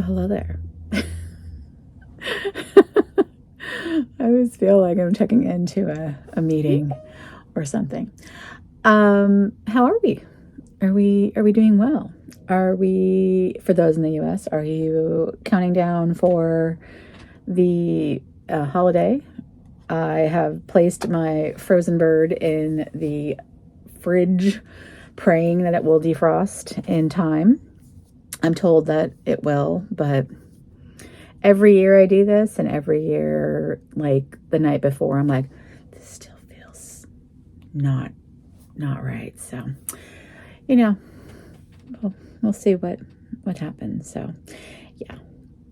Well, hello there. I always feel like I'm checking into a meeting or something. How are we? Are we doing well? Are we, for those in the US, are you counting down for the holiday? I have placed my frozen bird in the fridge, praying that it will defrost in time. I'm told that it will, but every year I do this, and every year, like the night before, I'm like, this still feels not right. So, you know, we'll see what happens. So, yeah.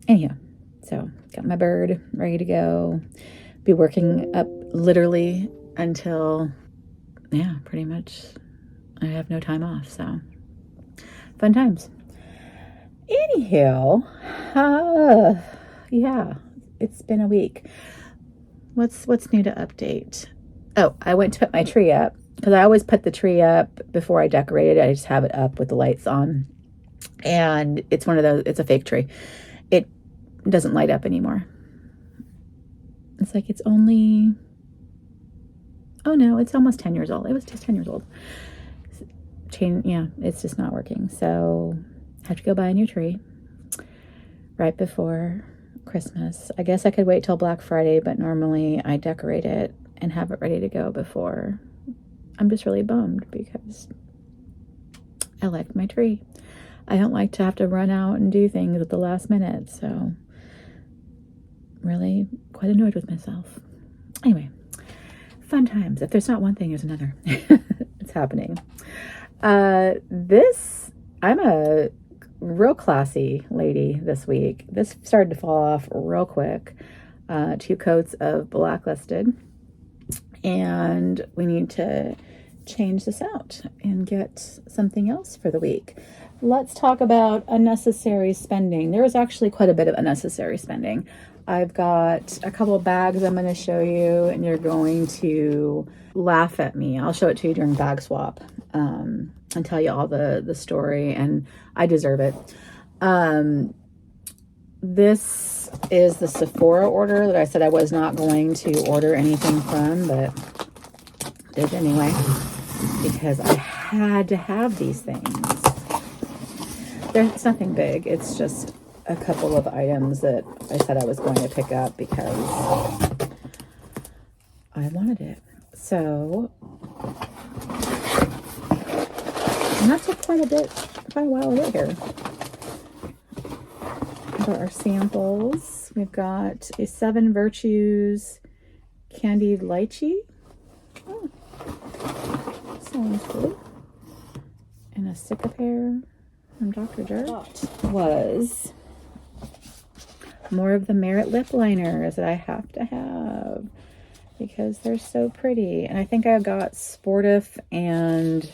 Anyhow, so got my bird ready to go. Be working up literally until, yeah, pretty much I have no time off. So, fun times. Anyhow, yeah, it's been a week. What's new to update? Oh, I went to put my tree up because I always put the tree up before I decorate it. I just have it up with the lights on. And it's one of those, it's a fake tree. It doesn't light up anymore. It's like it's only, oh no, it's almost 10 years old. It was just 10 years old. Yeah, it's just not working. So I have to go buy a new tree right before Christmas. I guess I could wait till Black Friday, but normally I decorate it and have it ready to go before. I'm just really bummed because I like my tree. I don't like to have to run out and do things at the last minute, so really quite annoyed with myself. Anyway, fun times. If there's not one thing, there's another. It's happening. I'm a real classy lady this week. This started to fall off real quick. 2 coats of Blacklisted, and we need to change this out and get something else for the week. Let's talk about unnecessary spending. There was actually quite a bit of unnecessary spending. I've got a couple of bags I'm going to show you, and you're going to laugh at me. I'll show it to you during bag swap and tell you all the story, and I deserve it. This is the Sephora order that I said I was not going to order anything from, but did anyway, because I had to have these things. It's nothing big. It's just a couple of items that I said I was going to pick up because I wanted it. So, and that took quite a while to get here. We've got our samples. We've got a 7 Virtues candied lychee. Oh, sounds good. And a Cicapair from Dr. Dirt. Was more of the Merit lip liners that I have to have because they're so pretty. And I think I got Sportif and,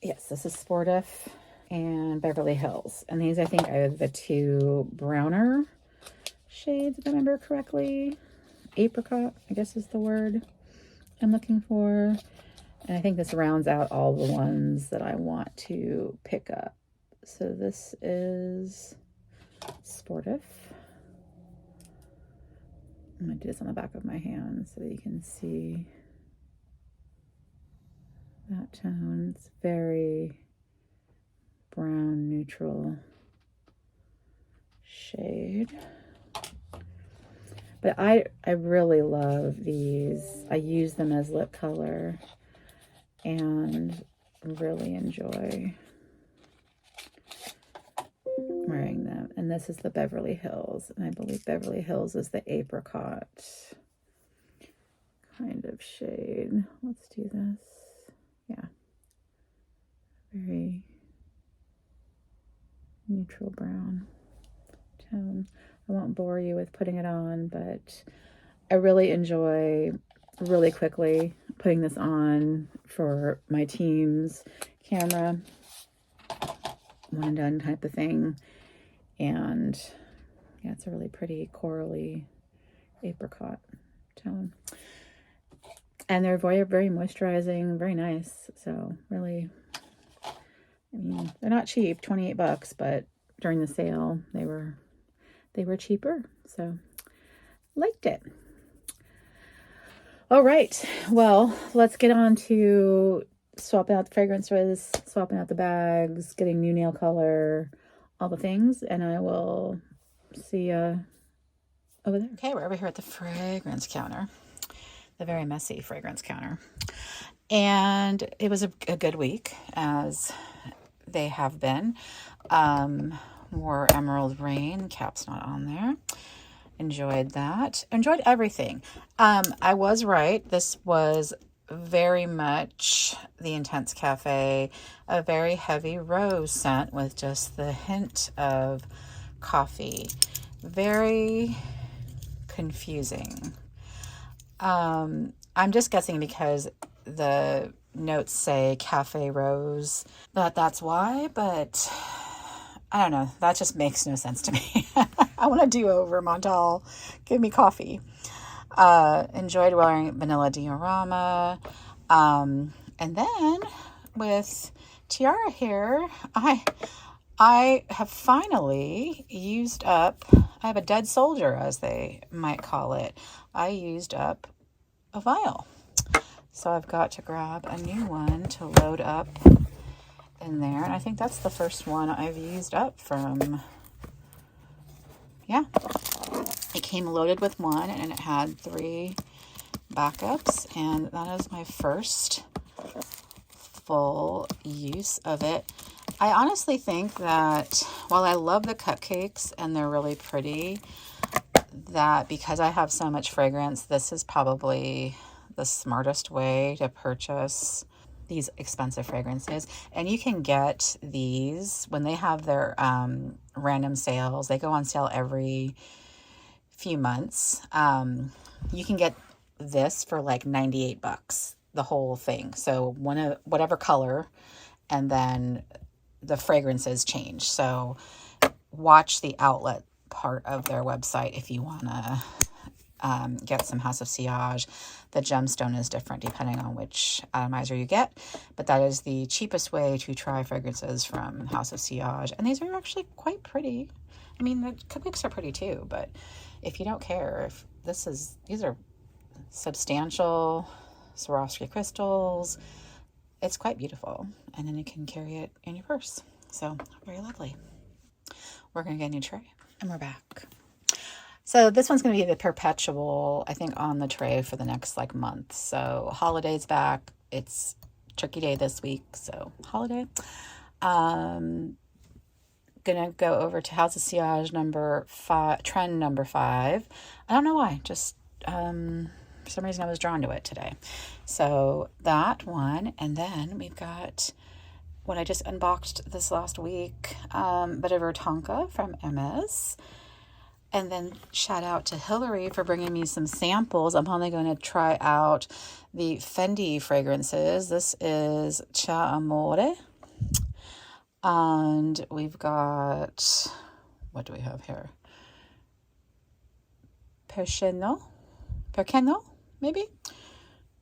yes, this is Sportif and Beverly Hills. And these, I think, are the 2 browner shades, if I remember correctly. Apricot, I guess is the word I'm looking for. And I think this rounds out all the ones that I want to pick up. So this is Sportif. I'm going to do this on the back of my hand so that you can see that tone. It's very brown neutral shade. But I really love these. I use them as lip color and really enjoy wearing them. And this is the Beverly Hills, and I believe Beverly Hills is the apricot kind of shade. Let's do this. Yeah, very neutral brown tone. I won't bore you with putting it on, but I really enjoy really quickly putting this on for my team's camera, one and done type of thing. And yeah, it's a really pretty corally apricot tone. And they're very, very moisturizing, very nice. So really, I mean, they're not cheap, $28, but during the sale. They were cheaper, so liked it. All right, well, let's get on to swapping out the fragrances, swapping out the bags, getting new nail color, all the things, and I will see you over there. Okay, we're over here at the fragrance counter, the very messy fragrance counter. And it was a good week, as they have been. More Emerald Rain, cap's not on there. Enjoyed that. Enjoyed everything. I was right. This was very much the Intense Cafe, a very heavy rose scent with just the hint of coffee. Very confusing. I'm just guessing because the notes say cafe rose, that's why, but I don't know. That just makes no sense to me. I want to do over Montal. Give me coffee. Enjoyed wearing vanilla diorama. And then with Tiara here, I have finally used up, I have a dead soldier, as they might call it. I used up a vial. So I've got to grab a new one to load up in there. And I think that's the first one I've used up from, yeah. It came loaded with one and it had 3 backups. And that is my first full use of it. I honestly think that while I love the cupcakes and they're really pretty, that because I have so much fragrance, this is probably the smartest way to purchase these expensive fragrances. And you can get these when they have their random sales. They go on sale every few months. You can get this for like $98, the whole thing. So whatever color, and then the fragrances change. So watch the outlet part of their website if you want to get some House of Sillage. The gemstone is different depending on which atomizer you get, but that is the cheapest way to try fragrances from House of Sillage. And these are actually quite pretty. I mean, the cupcakes are pretty too, but if you don't care, if these are substantial Swarovski crystals, it's quite beautiful. And then you can carry it in your purse. So very lovely. We're going to get a new tray and we're back. So this one's going to be the perpetual, I think, on the tray for the next month. So holidays back. It's Turkey Day this week, so holiday. Gonna go over to House of Sillage number 5, trend number 5. I don't know why, just for some reason I was drawn to it today. So that one, and then we've got what I just unboxed this last week, Vetiver Tonka from Hermes. And then shout out to Hillary for bringing me some samples. I'm only going to try out the Fendi fragrances. This is Ciao, Amore. And we've got, what do we have here? Perche No, maybe?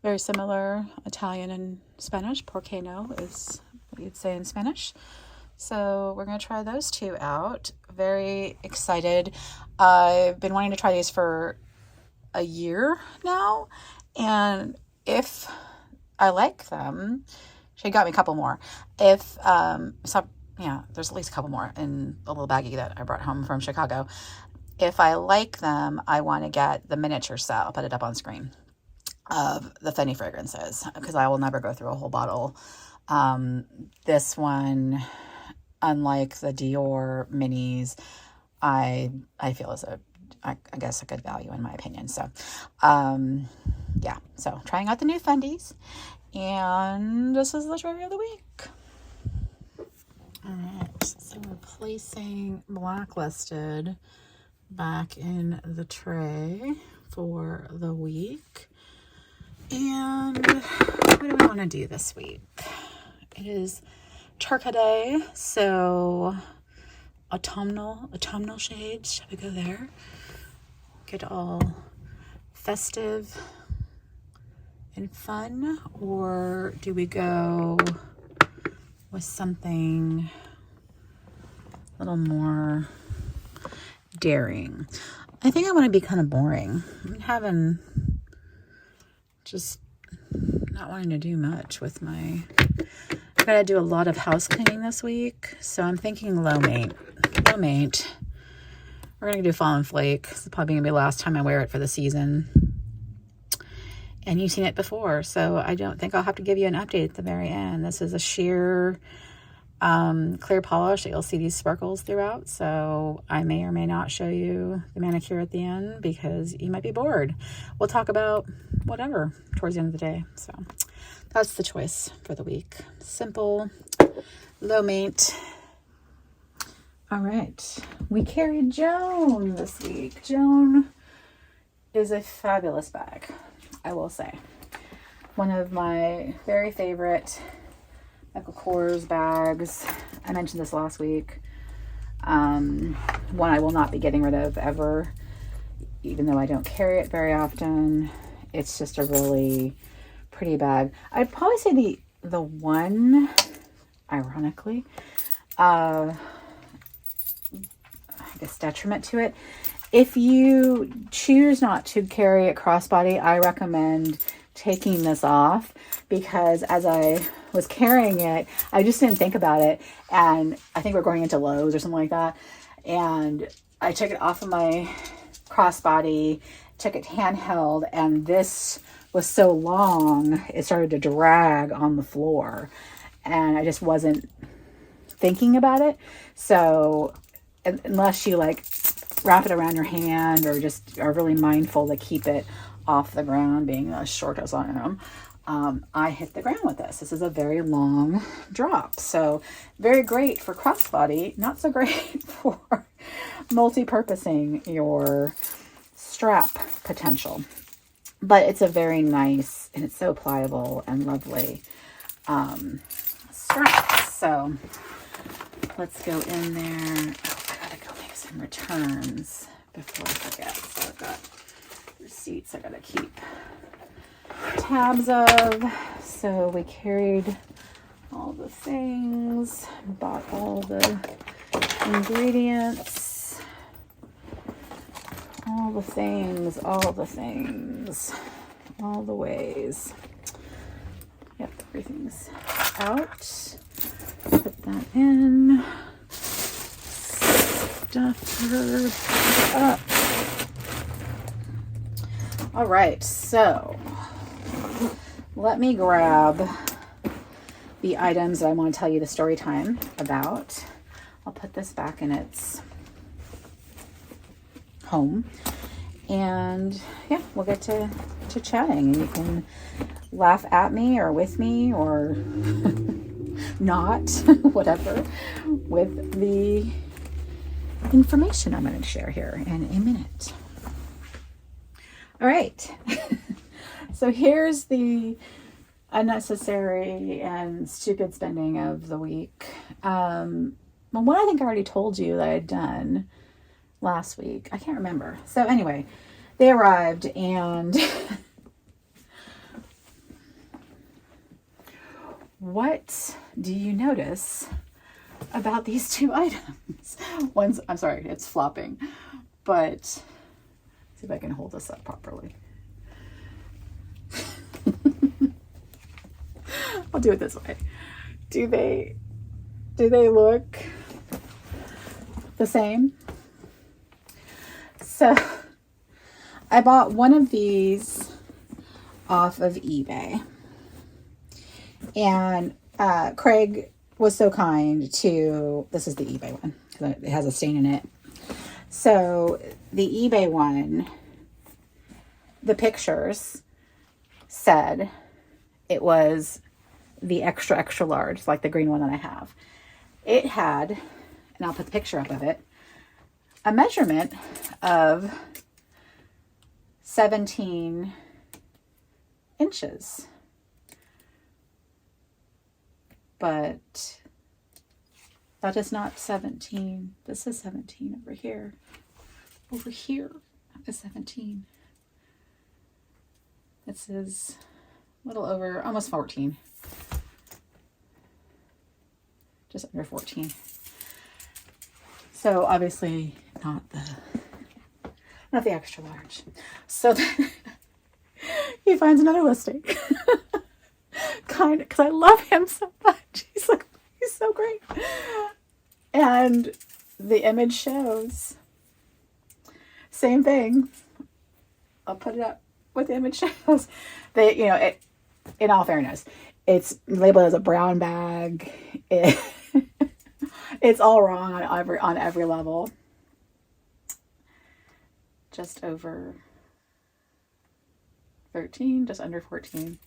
Very similar Italian and Spanish. Perche No is what you'd say in Spanish. So we're going to try those 2 out. Very excited. I've been wanting to try these for a year now. And if I like them, she got me a couple more. There's at least a couple more in a little baggie that I brought home from Chicago. If I like them, I want to get the miniature set. I'll put it up on screen of the Fendi fragrances because I will never go through a whole bottle. This one, unlike the Dior minis, I feel is I guess a good value in my opinion. So, yeah. So trying out the new Fendis, and this is the tray of the week. All right. So we're placing Blacklisted back in the tray for the week. And what do we want to do this week? It is Turkey Day, so autumnal shades. Shall we go there? Get all festive and fun, or do we go with something little more daring. I think I want to be kind of boring. I'm having just not wanting to do much with my... I gotta do a lot of house cleaning this week, so I'm thinking low maint. Low maint. We're gonna do Fallen Flake. This is probably gonna be the last time I wear it for the season. And you've seen it before, so I don't think I'll have to give you an update at the very end. This is a sheer clear polish that you'll see these sparkles throughout, so I may or may not show you the manicure at the end because you might be bored. We'll talk about whatever towards the end of the day. So that's the choice for the week. Simple, low maint. All right, we carried Joan this week. Joan is a fabulous bag, I will say. One of my very favorite Michael Kors bags. I mentioned this last week. One I will not be getting rid of ever, even though I don't carry it very often. It's just a really pretty bag. I'd probably say the one, ironically, I guess detriment to it. If you choose not to carry it crossbody, I recommend taking this off, because as I was carrying it, I just didn't think about it, and I think we're going into Lowe's or something like that, and I took it off of my crossbody, took it handheld, and this was so long it started to drag on the floor, and I just wasn't thinking about it. So unless you like wrap it around your hand or just are really mindful to keep it off the ground, being as short as I am, I hit the ground with this. This is a very long drop, so very great for crossbody, not so great for multi-purposing your strap potential. But it's a very nice, and it's so pliable and lovely strap. So let's go in there. Oh, I gotta go make some returns before I forget. So I've got receipts I gotta keep tabs of. So we carried all the things, bought all the ingredients, all the things, all the ways. Yep, everything's out. Put that in. Stuff her up. All right, so let me grab the items that I want to tell you the story time about. I'll put this back in its home, and yeah, we'll get to chatting, and you can laugh at me or with me or not, whatever, with the information I'm going to share here in a minute. All right. So here's the unnecessary and stupid spending of the week. Well, what I think I already told you that I had done last week. I can't remember. So anyway, they arrived, and what do you notice about these two items? One's, I'm sorry, it's flopping, but see if I can hold this up properly. I'll do it this way. Do they look the same? So I bought one of these off of eBay, and Craig was so kind to, this is the eBay one because it has a stain in it. So the eBay one, the pictures said it was the extra, extra large, like the green one that I have. It had, and I'll put the picture up of it, a measurement of 17 inches. But that is not 17. This is 17 over here. Over here is 17. This is a little over, almost 14. Just under 14. So obviously not the extra large. So then he finds another listing. Kind of, because I love him so much. He's so great. And the image shows same thing. I'll put it up with the image shows. They, you know, in all fairness, it's labeled as a brown bag. It's all wrong on every level. Just over 13, just under 14.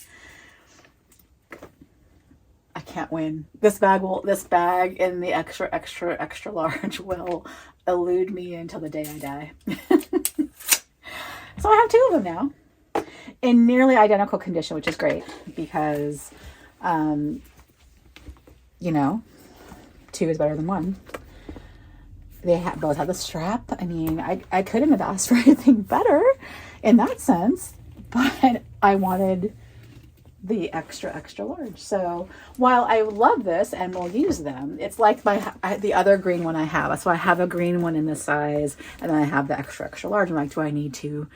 I can't win. This bag in the extra large will elude me until the day I die. So I have two of them now in nearly identical condition, which is great because, you know, two is better than one. They both have the strap. I mean, I couldn't have asked for anything better in that sense, but I wanted the extra large. So while I love this and will use them, it's like the other green one I have. So I have a green one in this size, and then I have the extra large. I'm like, do I need to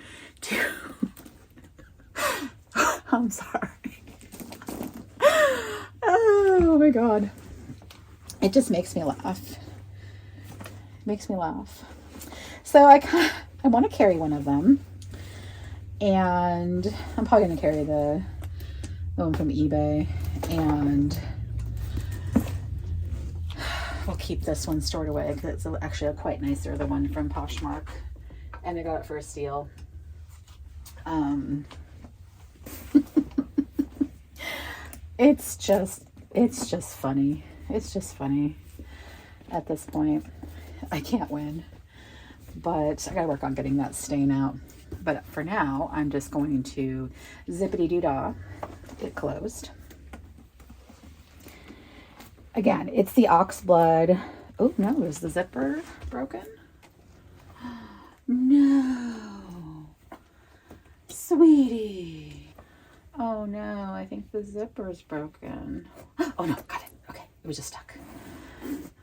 I'm sorry. Oh my God. It just makes me laugh. So I want to carry one of them, and I'm probably going to carry the one from eBay, and we'll keep this one stored away because it's actually quite nicer, the one from Poshmark, and I got it for a steal. It's just funny. It's just funny at this point. I can't win, but I gotta work on getting that stain out. But for now, I'm just going to zippity-doo-dah it closed. Again, it's the Oxblood. Oh no, is the zipper broken? No, sweetie. Oh no, I think the zipper's broken. Oh no, got it. Okay, it was just stuck.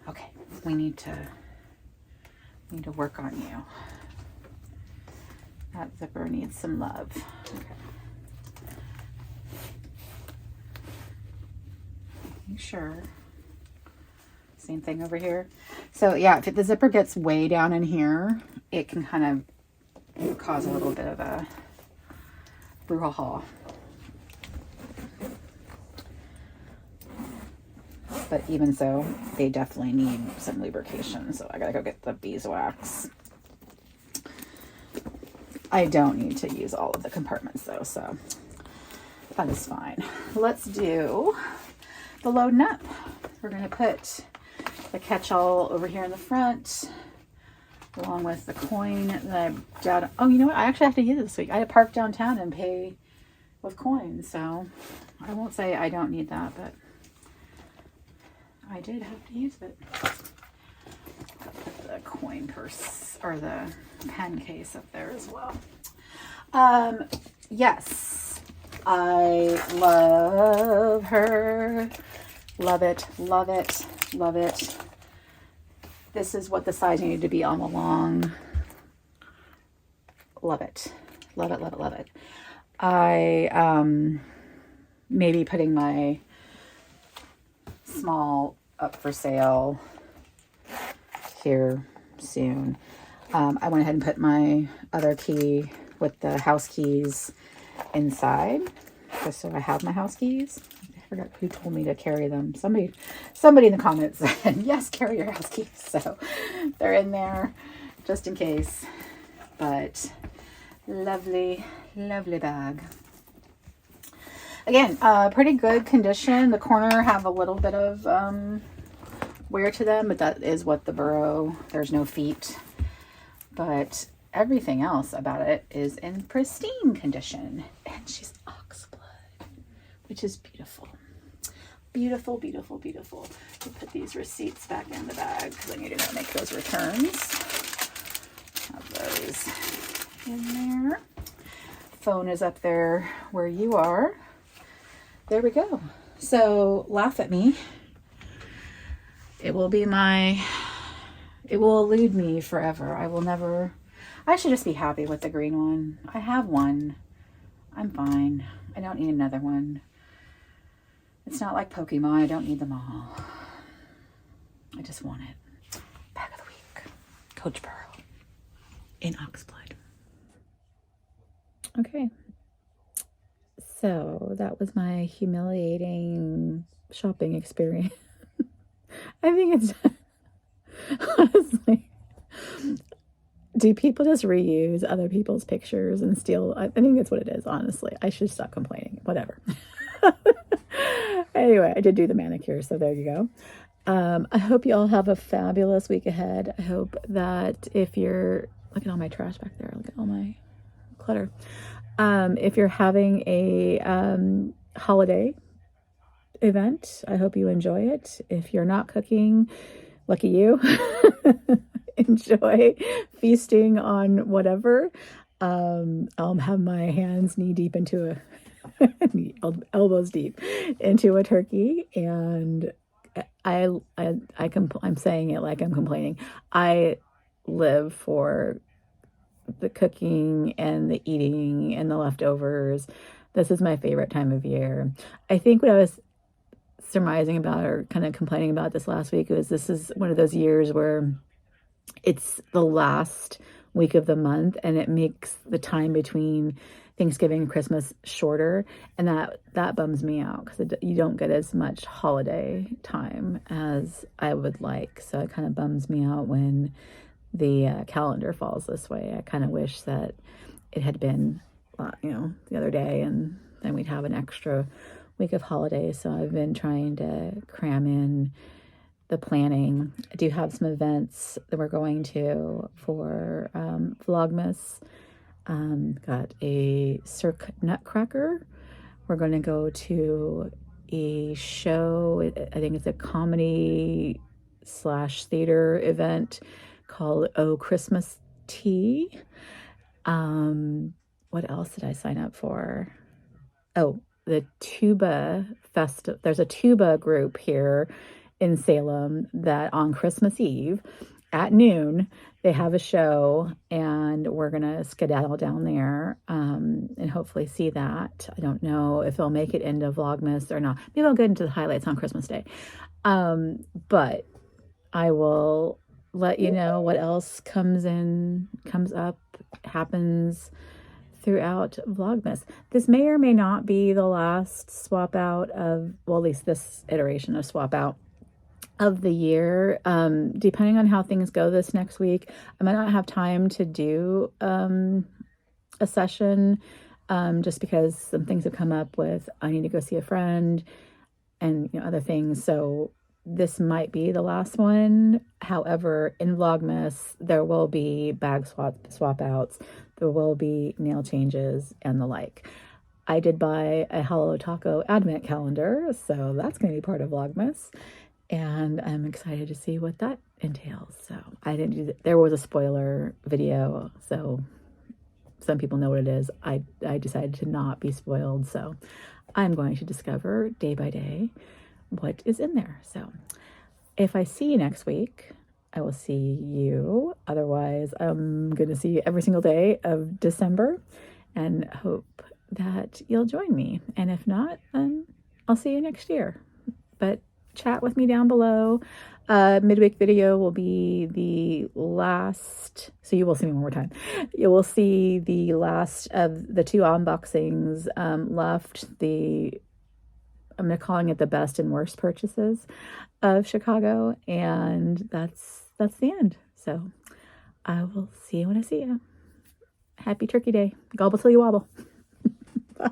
Okay, we need to work on you. That zipper needs some love. Okay. Make sure. Same thing over here. So yeah, if the zipper gets way down in here, it can kind of cause a little bit of a brouhaha. But even so, they definitely need some lubrication. So I gotta go get the beeswax. I don't need to use all of the compartments though, so that is fine. Let's do the loading up. We're gonna put the catch-all over here in the front, along with the coin that I down. Oh, you know what? I actually have to use it this week. I had to park downtown and pay with coins, so I won't say I don't need that, but I did have to use it. Put the coin purse or the pen case up there as well. Yes, I love her. Love it, love it, love it. This is what the size needed to be all along. Love it, love it, love it, love it. I may be putting my small up for sale here soon. I went ahead and put my other key with the house keys inside, just so I have my house keys. I forgot who told me to carry them. Somebody in the comments said, yes, carry your house keys. So they're in there just in case. But lovely, lovely bag. Again, pretty good condition. The corner have a little bit of wear to them, but that is what the Burough. There's no feet. But everything else about it is in pristine condition. And she's Oxblood, which is beautiful. Beautiful, beautiful, beautiful. We'll put these receipts back in the bag because I need to make those returns. Have those in there. Phone is up there where you are. There we go. So laugh at me. It will be my It will elude me forever. I will never... I should just be happy with the green one. I have one. I'm fine. I don't need another one. It's not like Pokemon. I don't need them all. I just want it. Bag of the week. Coach Burough in Oxblood. Okay. So that was my humiliating shopping experience. I think it's... Honestly, do people just reuse other people's pictures and steal? I think that's what it is, honestly. I should stop complaining. Whatever. Anyway, I did do the manicure, so there you go. I hope you all have a fabulous week ahead. I hope that if you're... Look at all my trash back there. Look at all my clutter. If you're having a holiday event, I hope you enjoy it. If you're not cooking... Lucky you. Enjoy feasting on whatever. I'll have my hands knee deep into elbows deep into a turkey, and I'm saying it like I'm complaining. I live for the cooking and the eating and the leftovers. This is my favorite time of year. I think what I was surmising about or kind of complaining about this last week was this is one of those years where it's the last week of the month and it makes the time between Thanksgiving and Christmas shorter, and that bums me out because you don't get as much holiday time as I would like. So it kind of bums me out when the calendar falls this way. I kind of wish that it had been the other day, and then we'd have an extra week of holidays. So I've been trying to cram in the planning. I do have some events that we're going to for Vlogmas. Got a Cirque Nutcracker. We're going to go to a show. I think it's a comedy / theater event called Oh Christmas Tea. What else did I sign up for? Oh, the tuba festival. There's a tuba group here in Salem that on Christmas Eve at noon, they have a show, and we're going to skedaddle down there and hopefully see that. I don't know if they'll make it into Vlogmas or not. Maybe I'll get into the highlights on Christmas Day. But I will let you know what else comes up, happens throughout Vlogmas. This may or may not be the last swap out of, well, at least this iteration of swap out of the year. Depending on how things go this next week, I might not have time to do a session just because some things have come up with, I need to go see a friend and other things. So this might be the last one. However, in Vlogmas, there will be bag swap outs. There will be nail changes and the like. I did buy a Holo Taco advent calendar, so that's going to be part of Vlogmas. And I'm excited to see what that entails. So I didn't do there was a spoiler video, so some people know what it is. I decided to not be spoiled, so I'm going to discover day by day what is in there. So if I see you next week, I will see you. Otherwise, I'm going to see you every single day of December and hope that you'll join me. And if not, then I'll see you next year. But chat with me down below. Midweek video will be the last, so you will see me one more time. You will see the last of the 2 unboxings left. I'm calling it the best and worst purchases of Chicago, and that's the end. So I will see you when I see you. Happy Turkey Day. Gobble till you wobble. Bye.